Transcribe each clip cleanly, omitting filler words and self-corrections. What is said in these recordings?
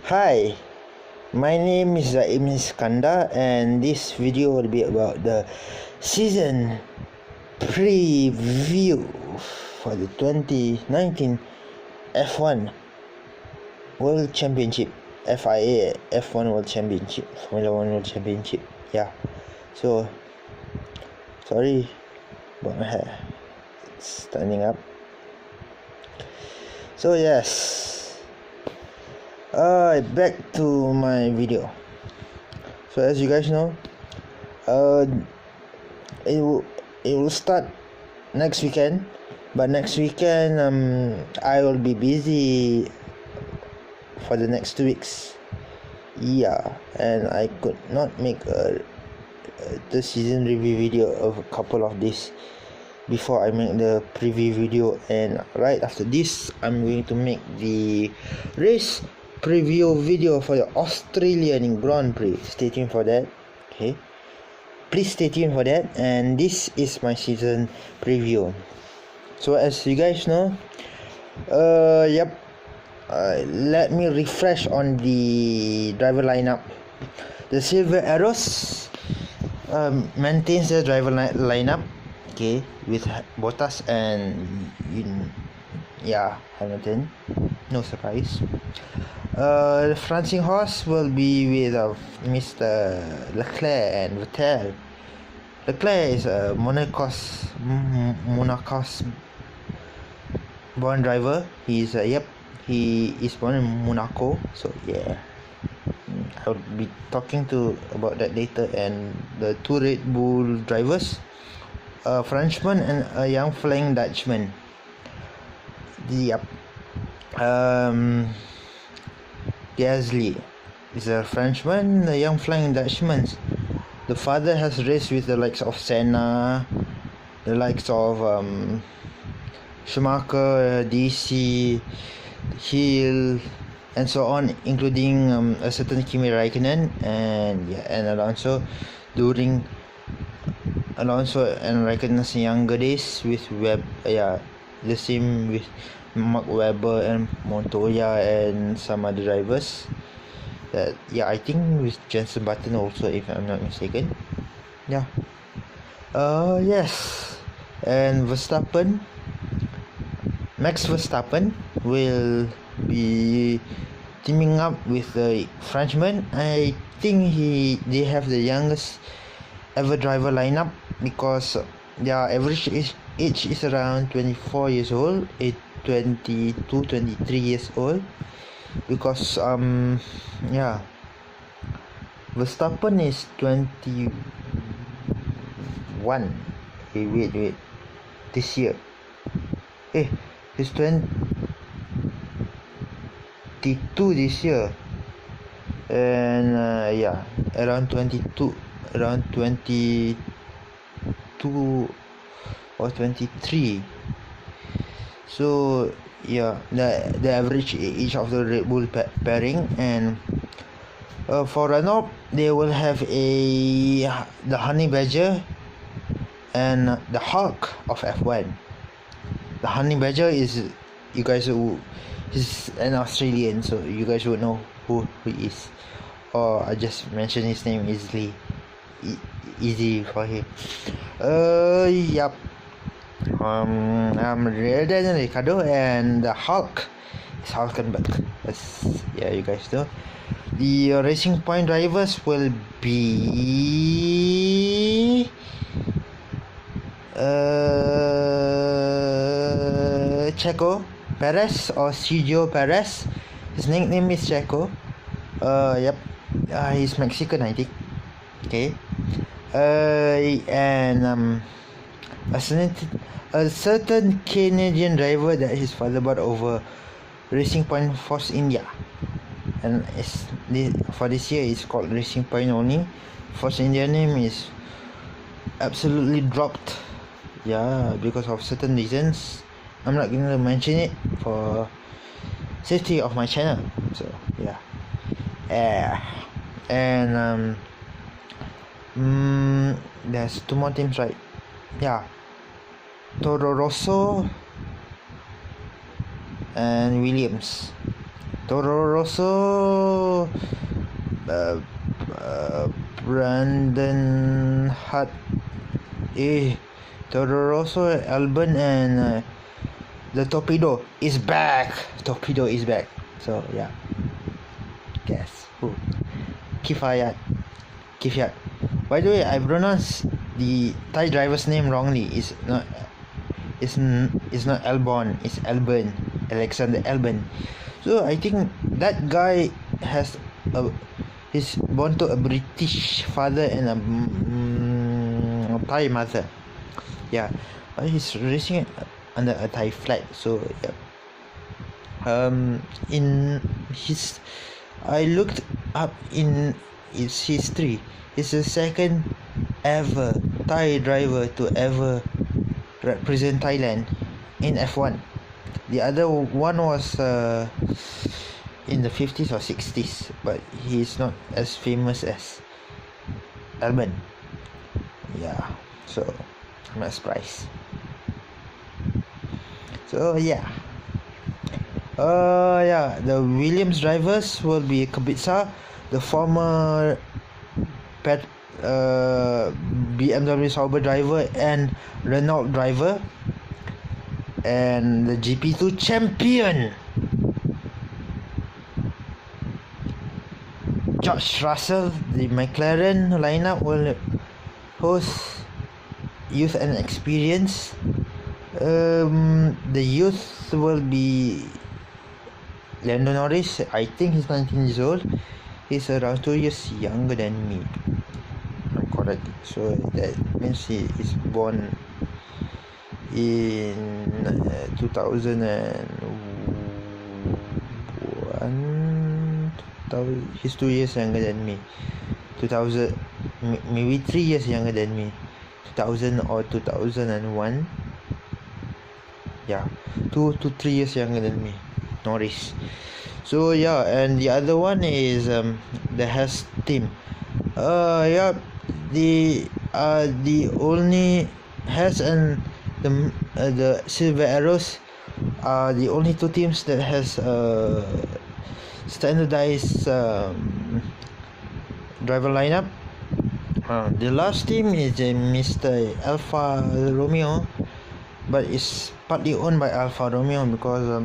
Hi, my name is Zaim Iskandar, and this video will be about the season preview for the 2019 F1 World Championship, FIA F1 World Championship, Formula 1 World Championship. Yeah, so sorry about my hair, it's standing up. So yes, back to my video. So as you guys know, it will start next weekend, but next weekend I will be busy for the next 2 weeks. Yeah, and I could not make the season review video of a couple of days before I make the preview video, and right after this I'm going to make the race preview video for the Australian Grand Prix. Stay tuned for that. Okay, please stay tuned for that. And this is my season preview. So as you guys know, let me refresh on the driver lineup. The Silver Arrows maintains the driver lineup, okay, with Bottas and Hamilton, no surprise. The Francing horse will be with Mr. Leclerc and Vettel. Leclerc is a Monaco's born driver. He is born in Monaco. So yeah, I'll be talking about that later. And the two Red Bull drivers, a Frenchman and a young flying Dutchman. Gasly is a Frenchman, the young flying Dutchman. The father has raced with the likes of Senna, the likes of Schumacher, DC, Hill, and so on, including a certain Kimi Raikkonen and Alonso during Alonso and Raikkonen's younger days with the same with Mark Webber and Montoya and some other drivers. I think with Jenson Button also, if I'm not mistaken. Yes, and Max Verstappen will be teaming up with the Frenchman. I think they have the youngest ever driver lineup, because their average age is around 24 years old, 23 years old, because Verstappen is 21. Wait, this year he's 22 this year, and around 22 or 23. So the average age of the Red Bull pairing. And for Renault, they will have the Honey Badger and the Hulk of F1. The Honey Badger is he's an Australian, so you guys would know who he is, or I just mention his name easy for him. I'm Daniel Ricciardo, and the Hulk is Hulkenberg. You guys know. The Racing Point drivers will be Checo Perez, or Sergio Perez. His nickname is Checo. He's Mexican, I think. Okay. And a certain Canadian driver that his father bought over Racing Point Force India, and for this year it's called Racing Point only. Force India name is absolutely dropped, because of certain reasons. I'm not going to mention it for safety of my channel. So and there's two more teams, right? Toro Rosso and Williams. Toro Rosso Rosso, Brandon Hart, Toro Rosso, Albon, and the Torpedo is back. Torpedo is back. So yeah, guess who? Kvyat. By the way, I pronounced the Thai driver's name wrongly. It's not Albon. It's Albon. Alexander Albon. So I think that guy he's born to a British father and a Thai mother. Yeah, but he's racing under a Thai flag. So yeah. I looked up in its history. He's the second ever Thai driver to ever represent Thailand in F1. The other one was in the 50s or 60s, but he's not as famous as Albon. Yeah, so I'm not surprised. So yeah. The Williams drivers will be Kubica, the former BMW Sauber driver and Renault driver, and the GP2 champion George Russell. The McLaren lineup will host youth and experience. The youth will be Lando Norris. I think he's 19 years old. He's around 2 years younger than me. I'm correct. So that means he is born in 2001. He's 2 years younger than me. 2000, maybe 3 years younger than me. 2000 or 2001. Yeah, 2 to 3 years younger than me, Norris. So yeah, and the other one is the Haas team. The only Haas and the Silver Arrows are the only two teams that has standardized driver lineup. The last team is Mr. Alfa Romeo, but it's partly owned by Alfa Romeo because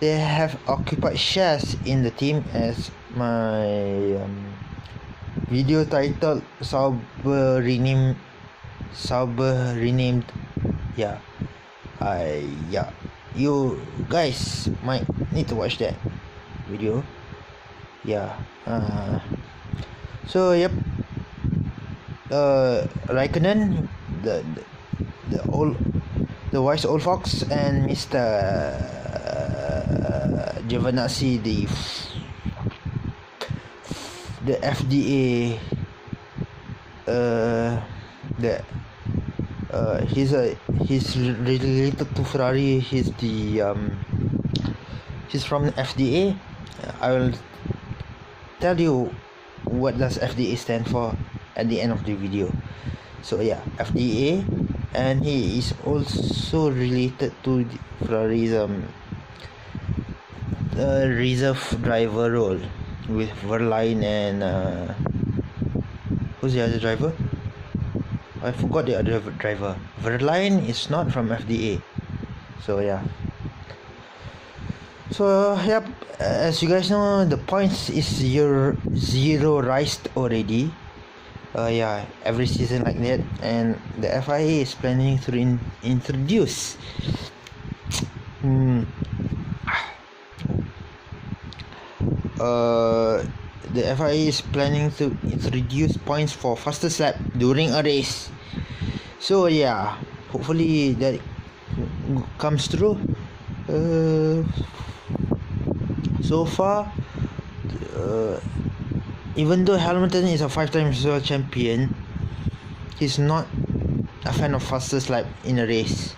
they have occupied shares in the team, as my video titled Sauber renamed. Yeah, you guys might need to watch that video. Yeah. So yep. Raikkonen, the wise old fox, and Mr. Giovinazzi, the FDA. He's related to Ferrari. He's from FDA. I will tell you what does FDA stand for at the end of the video. So yeah, FDA, and he is also related to Ferrari's reserve driver role with Verlaine and who's the other driver? I forgot the other driver. Verlaine is not from FDA. So yeah. So yep, as you guys know, the points is zeroized already. Every season like that, and the FIA is planning to introduce the FIA is planning to introduce points for fastest lap during a race. So yeah, hopefully that comes true. So far, even though Hamilton is a 5-time world champion, he's not a fan of fastest lap in a race.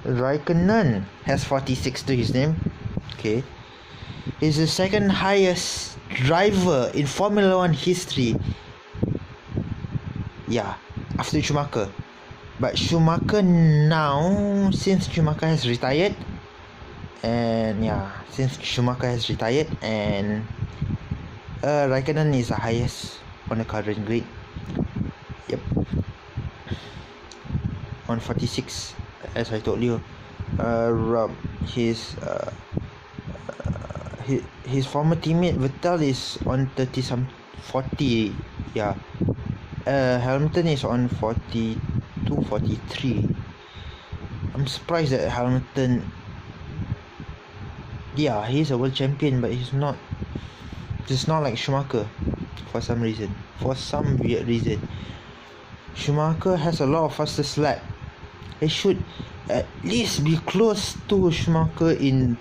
Raikkonen has 46 to his name. Okay, he's the second highest driver in Formula 1 history. Yeah, after Schumacher. But Schumacher now, since Schumacher has retired, and Raikkonen is the highest on the current grid. Yep. On 46, as I told you. His former teammate Vettel is on 40. Yeah. Hamilton is on 42, 43. I'm surprised that Hamilton. Yeah, he's a world champion, but he's not. Just not like Schumacher, for some reason. For some weird reason, Schumacher has a lot of fastest lap. He should at least be close to Schumacher in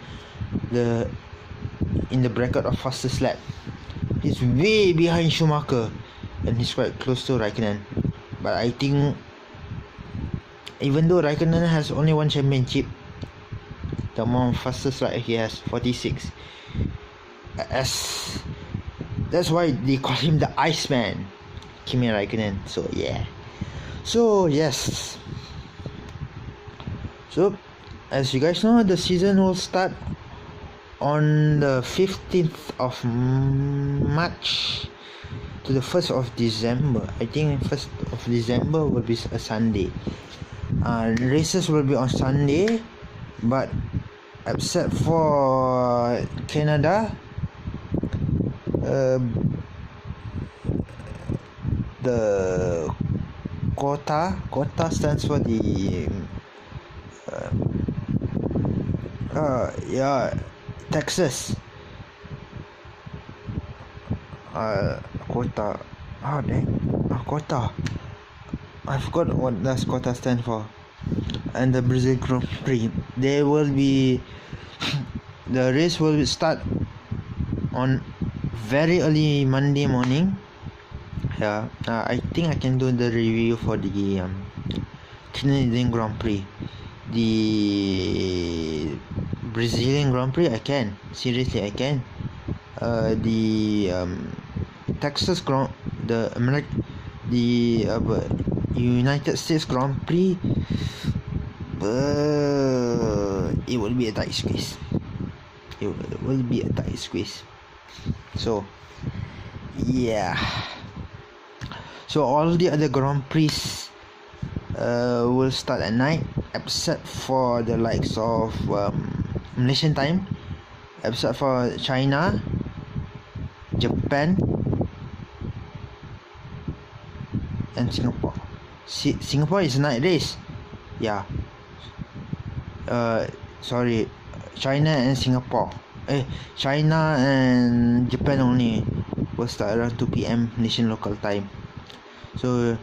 the bracket of fastest lap. He's way behind Schumacher, and he's quite close to Raikkonen. But I think, even though Raikkonen has only one championship, the amount of fastest lap he has 46. That's why they call him the Iceman, Kimi Raikkonen. So yeah. So yes. So as you guys know, the season will start on the 15th of March to the 1st of December. I think 1st of December will be a Sunday. Races will be on Sunday, but except for Canada, the quota stands for the Texas quota. Quota. I forgot what does quota stand for. And the Brazil Grand Prix, the race will start on very early Monday morning. Yeah, I think I can do the review for the Canadian Grand Prix. The Brazilian Grand Prix, I can. Seriously, I can. The Texas Grand, the United States Grand Prix, it will be a tight squeeze. So yeah. So all the other Grand Prix will start at night, except for the likes of Malaysian time, except for China, Japan, and Singapore. Singapore is a night race. Yeah. Sorry, China and Singapore. China and Japan only will start around 2 p.m. Malaysian local time. So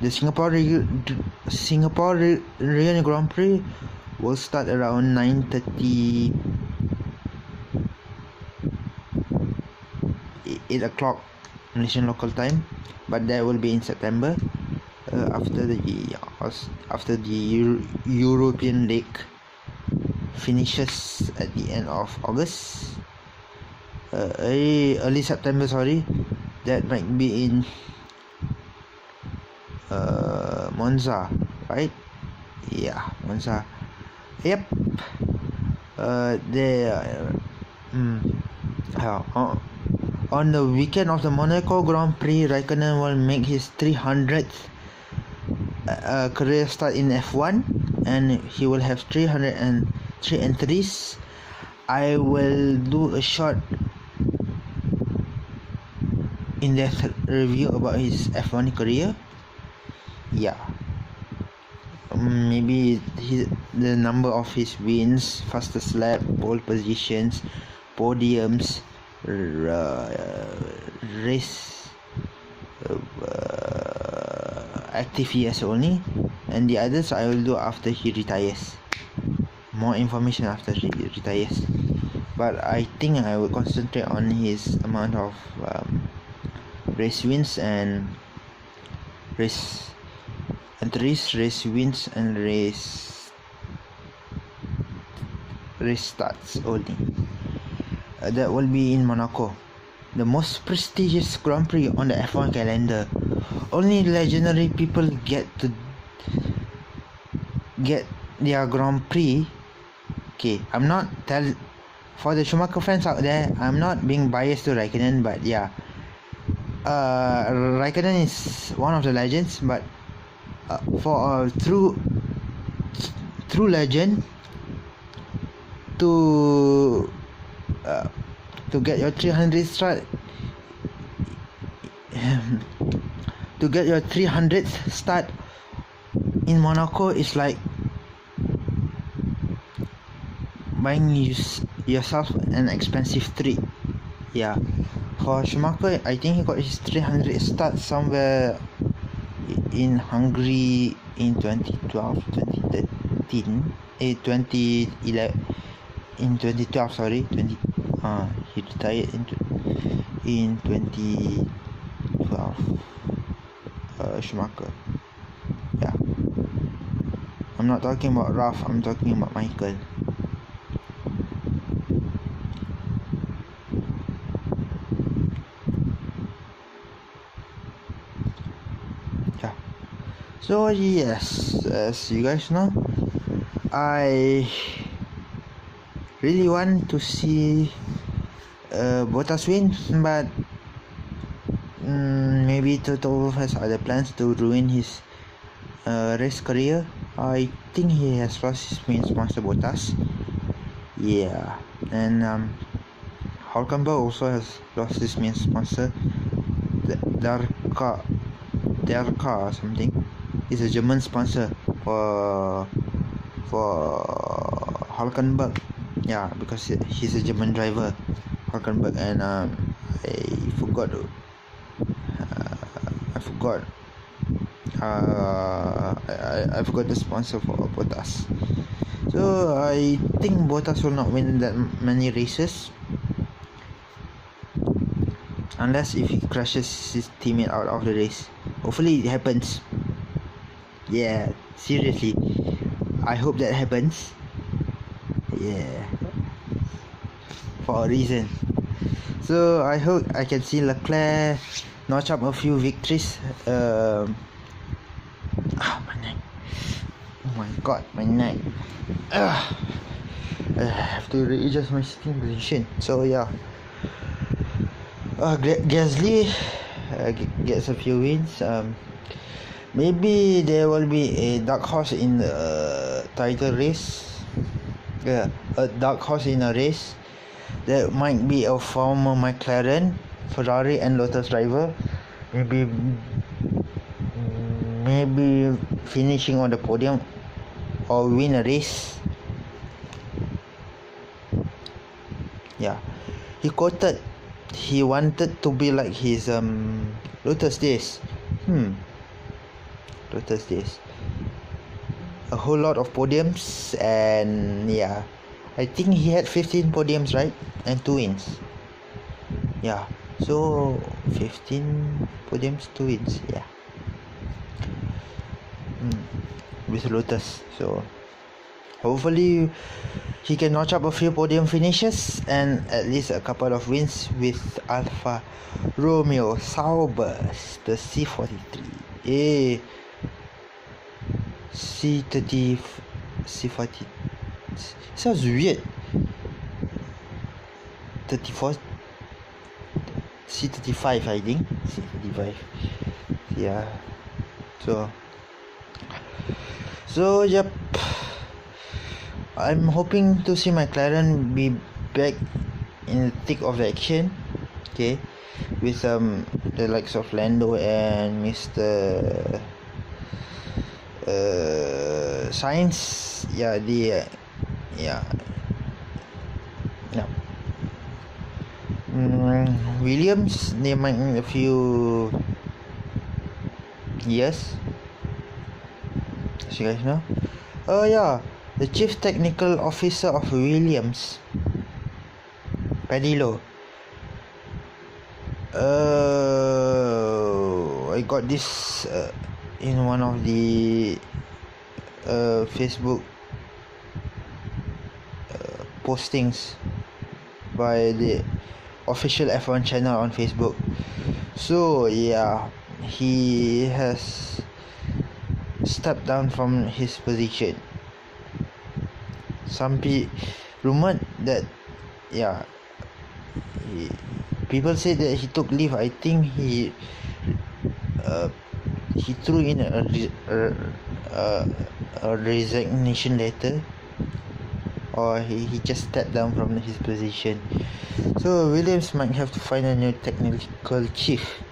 the Singapore Regional Grand Prix will start around 9:30, 8 o'clock Malaysian local time, but that will be in September, after the European League finishes at the end of August, early September. Sorry, that might be in Monza, right? Yeah, Monza. Yep. On the weekend of the Monaco Grand Prix, Raikkonen will make his 300th career start in F1, and he will have 303 entries. I will do a short in-depth review about his F1 career. Yeah, maybe the number of his wins, fastest lap, pole positions, podiums, race active years only, and the others I will do after he retires. More information after he retires, but I think I will concentrate on his amount of race wins and race entries, race wins and race starts only. That will be in Monaco, the most prestigious Grand Prix on the F1 calendar. Only legendary people get their Grand Prix. Okay, I'm not for the Schumacher fans out there, I'm not being biased to Raikkonen, but yeah, Raikkonen is one of the legends, but for a true legend to get your 300 start, to get your 300th start in Monaco is like buying yourself an expensive treat. Yeah, for Schumacher, I think he got his 300th start somewhere in Hungary in 2012, 2013, 2011, in 2012, sorry, he retired in 2012, Schumacher. Yeah, I'm not talking about Ralph, I'm talking about Michael. Yeah, so yes, as you guys know, I really want to see Bottas win, but maybe Toto Wolff has other plans to ruin his race career. I think he has lost his main sponsor, Bottas. Yeah, and Hülkenberg also has lost his main sponsor, Darka or something. It's a German sponsor for Hülkenberg. Yeah, because he's a German driver, Hülkenberg, and I forgot the sponsor for Bottas. So I think Bottas will not win that many races, unless if he crashes his teammate out of the race. Hopefully it happens. Yeah, seriously, I hope that happens. Yeah, for a reason. So I hope I can see Leclerc notch up a few victories. My neck. Oh my god, my neck. I have to readjust my sitting position. So yeah, Gasly gets a few wins. Maybe there will be a dark horse in the title race. Yeah, a dark horse in a race. That might be a former McLaren, Ferrari and Lotus driver. Maybe finishing on the podium or win a race. Yeah, he quoted he wanted to be like his Lotus days. Lotus days. A whole lot of podiums, and yeah, I think he had 15 podiums, right? And 2 wins. Yeah, so 15 podiums, 2 wins. Yeah. With Lotus. So hopefully he can notch up a few podium finishes and at least a couple of wins with Alfa Romeo Saubers, the C43. C40 sounds weird. 34 C35, I think. C35. Yeah. So yep, I'm hoping to see McLaren be back in the thick of the action. Okay, with the likes of Lando and Mr. Sainz. Williams, they might need a few years, as you guys know. The chief technical officer of Williams, Paddy Lowe. I got this in one of the Facebook postings by the official F1 channel on Facebook. So yeah, he has stepped down from his position. Some rumored that yeah, people say that he took leave. I think he threw in a resignation letter, or he just stepped down from his position. So Williams might have to find a new technical chief.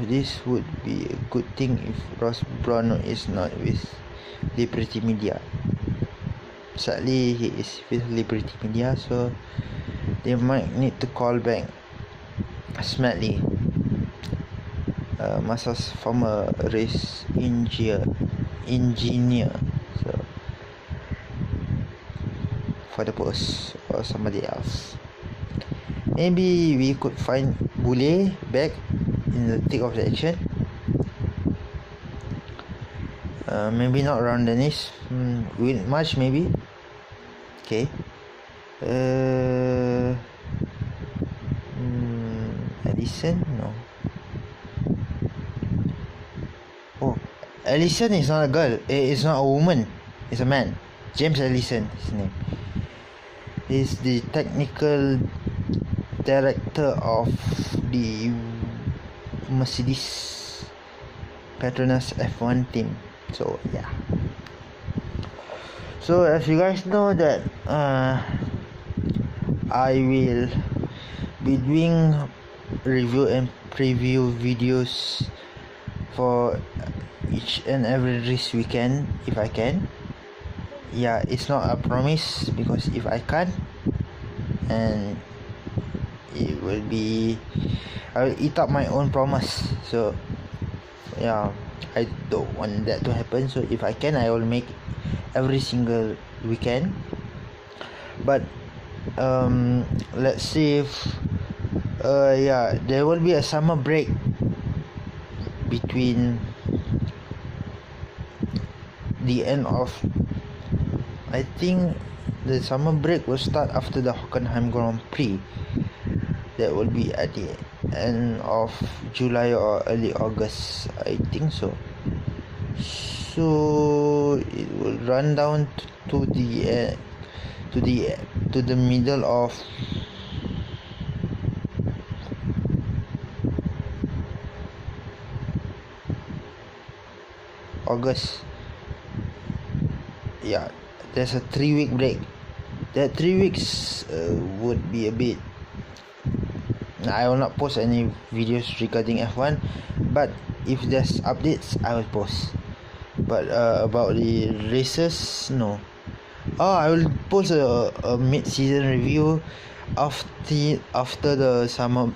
This would be a good thing if Ross Brown is not with Liberty Media. Sadly, he is with Liberty Media, so they might need to call back Smedley, Massa's former race engineer, so for the post, or somebody else. Maybe we could find Boulay back in the thick of the action. Maybe not Ron Dennis. March maybe. Okay. Allison? No. Oh, Allison is not a girl. It's not a woman. It's a man. James Allison, his name. He's the technical director of the Mercedes Petronas F1 team. So yeah. So as you guys know that I will be doing review and preview videos for each and every race weekend if I can. Yeah, it's not a promise, because if I can't, and it will be, I will eat up my own promise. So yeah, I don't want that to happen. So if I can, I will make every single weekend. But let's see if yeah, there will be a summer break between the end of, I think the summer break will start after the Hockenheim Grand Prix. That will be at the end of July or early August, I think so. So it will run down to the middle of August. Yeah, there's a 3-week break. That 3 weeks would be a bit. I will not post any videos regarding F1, but if there's updates, I will post. But about the races, no. Oh, I will post a mid-season review after the summer,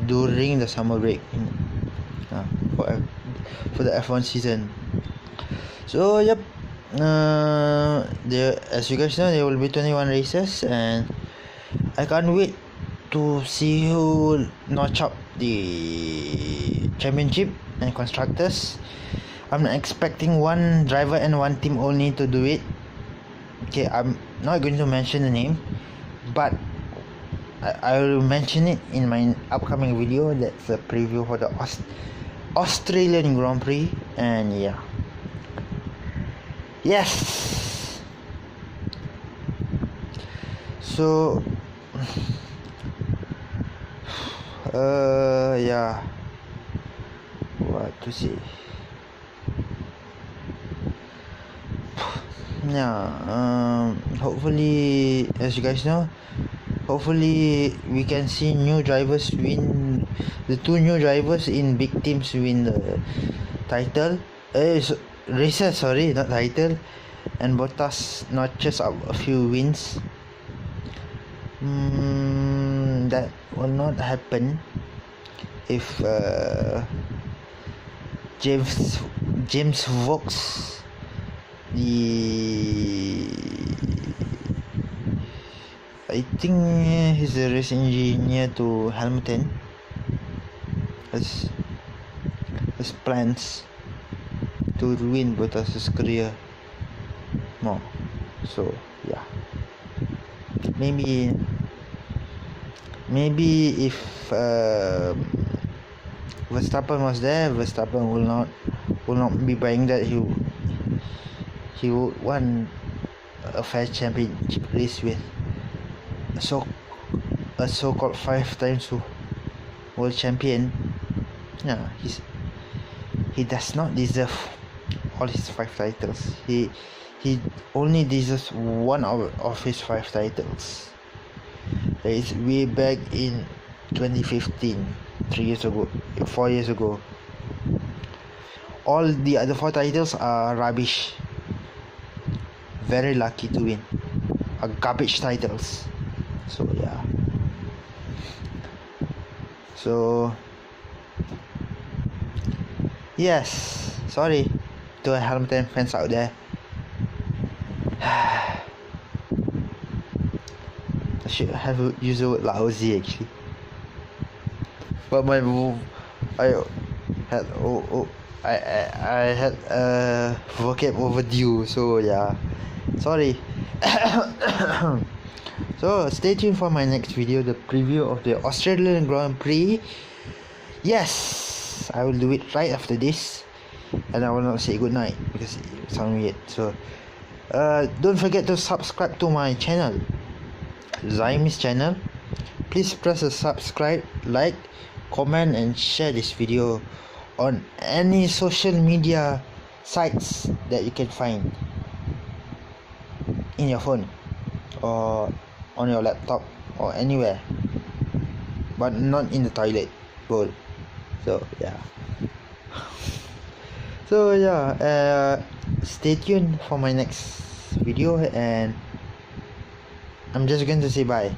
during the summer break, for the F1 season. So yep, there, as you guys know, there will be 21 races, and I can't wait to see who notch up the championship and constructors. I'm expecting one driver and one team only to do it. Okay, I'm not going to mention the name, but I will mention it in my upcoming video. That's a preview for the Australian Grand Prix, and yeah. Yes. So yeah, what to say? Yeah, hopefully, as you guys know, hopefully we can see new drivers win. The 2 new drivers in big teams win the title. Races, sorry, not title. And Bottas notches up a few wins. That will not happen if James Vaux, I think he's a race engineer to Hamilton, has plans to ruin Bottas' career more. So yeah, maybe if Verstappen was there, Verstappen will not be buying that. He would want a fair championship race with a so-called 5 times world champion. Yeah, he does not deserve all his 5 titles. He only deserves one of his 5 titles. That is way back in 2015, 4 years ago. All the other 4 titles are rubbish. Very lucky to win. Are garbage titles. So yeah. So yes, sorry to Hamilton fans out there. I should have used the word lousy actually, but I had a vocab overdue, so yeah, sorry. So stay tuned for my next video, the preview of the Australian Grand Prix. Yes, I will do it right after this, and I will not say goodnight because it sounds weird. So don't forget to subscribe to my channel, Zaimis channel. Please press the subscribe, like, comment and share this video on any social media sites that you can find in your phone or on your laptop or anywhere, but not in the toilet bowl. So yeah. So yeah, stay tuned for my next video, and I'm just going to say bye.